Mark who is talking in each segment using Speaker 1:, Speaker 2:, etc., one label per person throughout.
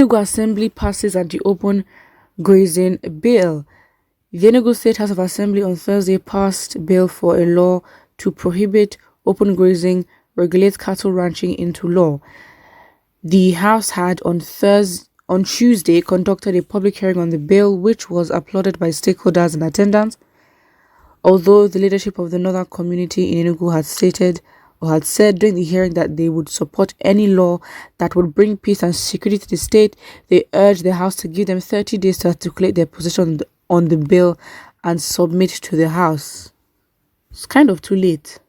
Speaker 1: ENUGU Assembly passes anti-open grazing bill. The ENUGU State House of Assembly on Thursday passed bill for a law to prohibit open grazing, regulate cattle ranching into law. The House had on Tuesday conducted a public hearing on the bill, which was applauded by stakeholders in attendance. Although the leadership of the northern community in Enugu had said during the hearing that they would support any law that would bring peace and security to the state, they urged the House to give them 30 days to articulate their position on the bill and submit to the House. It's kind of too late.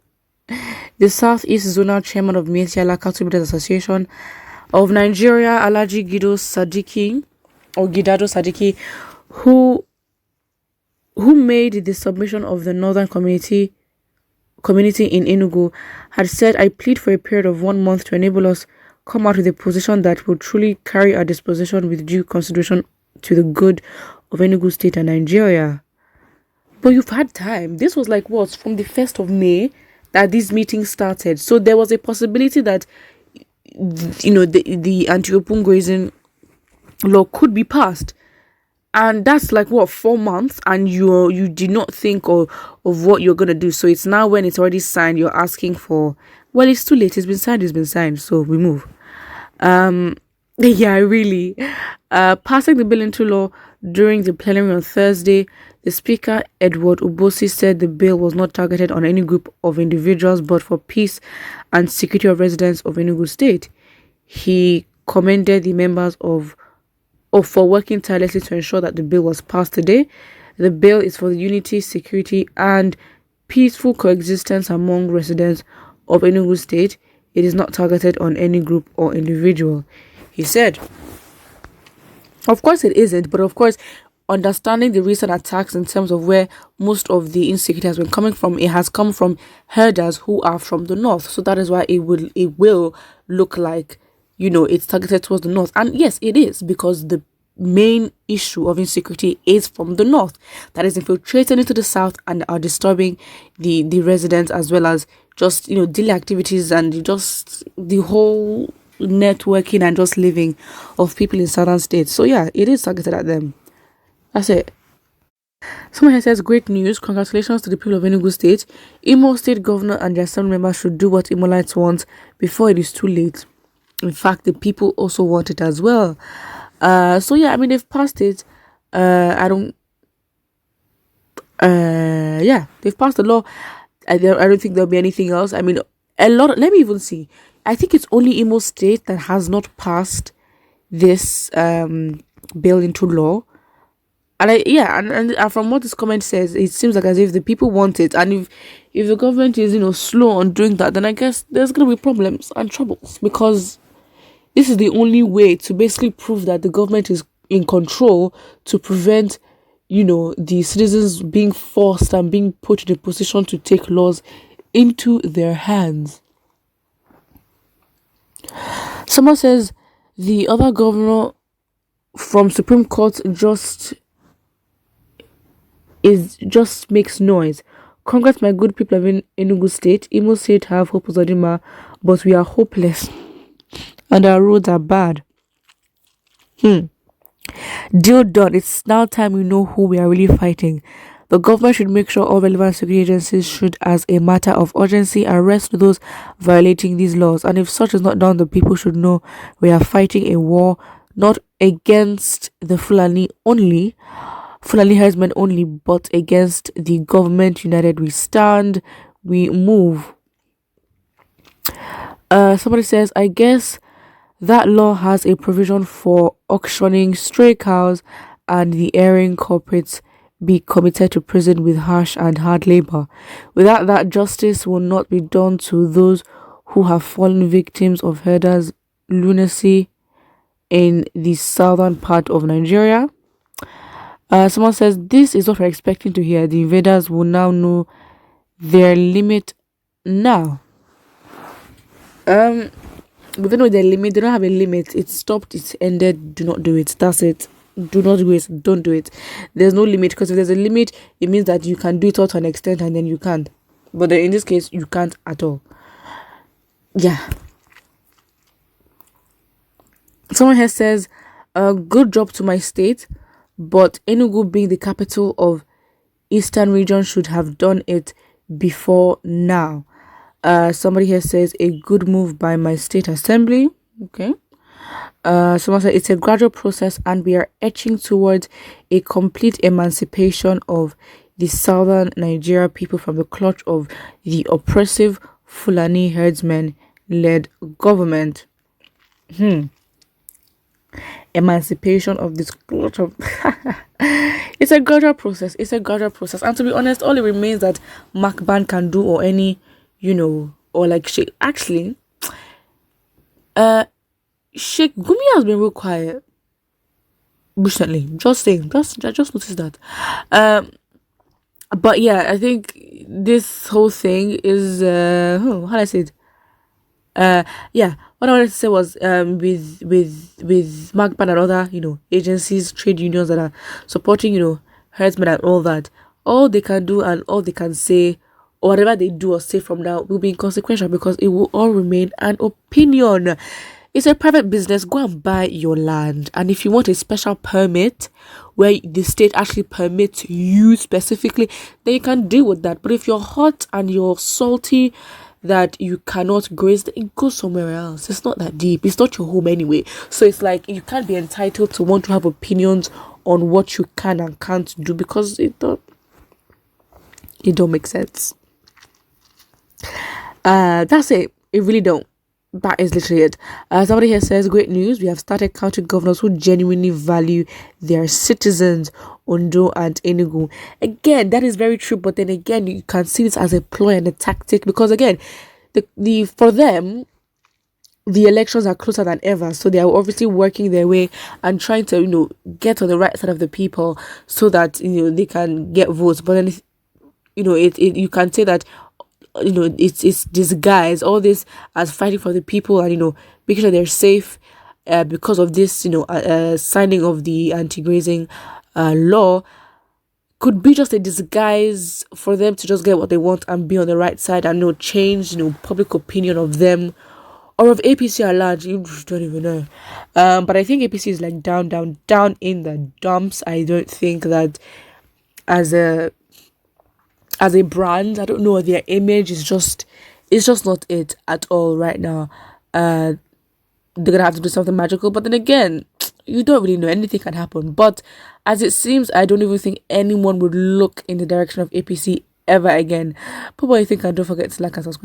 Speaker 1: The Southeast Zonal Chairman of Mietiala Cattle Breeders Association of Nigeria, Alhaji Gidado Sadiki, who made the submission of the northern community in Enugu, had said, "I plead for a period of 1 month to enable us come out with a position that will truly carry our disposition with due consideration to the good of Enugu State and Nigeria." But you've had time. This was like what, from the 1st of May that these meetings started. So there was a possibility that, the anti-open grazing law could be passed. And that's like what, 4 months, and you did not think of what you're gonna do. So it's now when it's already signed, you're asking for, well, it's too late. It's been signed. So we move. Yeah, really. Passing the bill into law during the plenary on Thursday, the Speaker, Edward Ubosi, said the bill was not targeted on any group of individuals, but for peace and security of residents of Enugu State. He commended the members for working tirelessly to ensure that the bill was passed today. The bill is for the unity, security, and peaceful coexistence among residents of Enugu State. It is not targeted on any group or individual, he said. Of course it isn't, but of course, understanding the recent attacks in terms of where most of the insecurity has been coming from, it has come from herders who are from the north. So that is why it will look like, it's targeted towards the north. And yes, it is, because the main issue of insecurity is from the north, that is infiltrating into the south and are disturbing the residents, as well as just, daily activities and just the whole networking and just living of people in southern states. So yeah, it is targeted at them. That's it. Someone here says, great news, congratulations to the people of Enugu State. Imo State Governor and their assembly members should do what Imolites want before it is too late. In fact, the people also want it as well. So yeah, they've passed it. They've passed the law. I don't think there'll be anything else. Let me even see. I think it's only Imo State that has not passed this bill into law. And from what this comment says, it seems like as if the people want it, and if the government is slow on doing that, then I guess there's gonna be problems and troubles, because this is the only way to basically prove that the government is in control, to prevent the citizens being forced and being put in a position to take laws into their hands. Someone says the other governor from Supreme Court just makes noise. Congrats, my good people of Enugu State. Imo State have hope of Zodima, but we are hopeless and our roads are bad. Deal done. It's now time we know who we are really fighting. The government should make sure all relevant security agencies should, as a matter of urgency, arrest those violating these laws. And if such is not done, the people should know we are fighting a war not against the Fulani herdsmen only, but against the government. United we stand, we move. Somebody says, I guess that law has a provision for auctioning stray cows and the erring corporates be committed to prison with harsh and hard labor. Without that, justice will not be done to those who have fallen victims of herders' lunacy in the southern part of Nigeria. Someone says, this is what we're expecting to hear. The invaders will now know their limit now. But they know their limit. They don't have a limit. It's stopped, it's ended. Do not do it. That's it. Do not do it. Don't do it. There's no limit, because if there's a limit, it means that you can do it all to an extent and then you can't. But in this case, you can't at all. Yeah. Someone here says, A good job to my state, but Enugu being the capital of Eastern region should have done it before now. Somebody here says a good move by my state assembly. Okay. Someone said it's a gradual process and we are etching towards a complete emancipation of the southern Nigeria people from the clutch of the oppressive Fulani herdsmen led government. Emancipation of this clutch of it's a gradual process. And to be honest, all it remains that Macban can do, or any, or like Sheikh. Actually, Sheikh Gumi has been real quiet recently. Just saying. I just noticed that. But yeah, I think this whole thing is how do I say it? Yeah, what I wanted to say was with Macban and other agencies, trade unions that are supporting herdsmen and all that. All they can do and all they can say, or whatever they do or say from now, will be inconsequential because it will all remain an opinion. It's a private business. Go and buy your land. And if you want a special permit where the state actually permits you specifically, then you can deal with that. But if you're hot and you're salty that you cannot graze, then go somewhere else. It's not that deep. It's not your home anyway. So it's like you can't be entitled to want to have opinions on what you can and can't do because it don't make sense. That's it. It really don't. That is literally it. Somebody here says, great news. We have started counting governors who genuinely value their citizens, Ondo and Enugu. Again, that is very true. But then again, you can see this as a ploy and a tactic because again, for them, the elections are closer than ever. So they are obviously working their way and trying to, get on the right side of the people so that, they can get votes. But then, you can say that it's disguised all this as fighting for the people and making sure they're safe because of this signing of the anti-grazing law could be just a disguise for them to just get what they want and be on the right side and change public opinion of them or of APC at large. You don't even know. But I think APC is like down in the dumps. I don't think that as a brand, I don't know, their image is just not it at all right now. They're gonna have to do something magical, but then again, you don't really know, anything can happen. But as it seems, I don't even think anyone would look in the direction of APC ever again. But what you think, and don't forget to like and subscribe.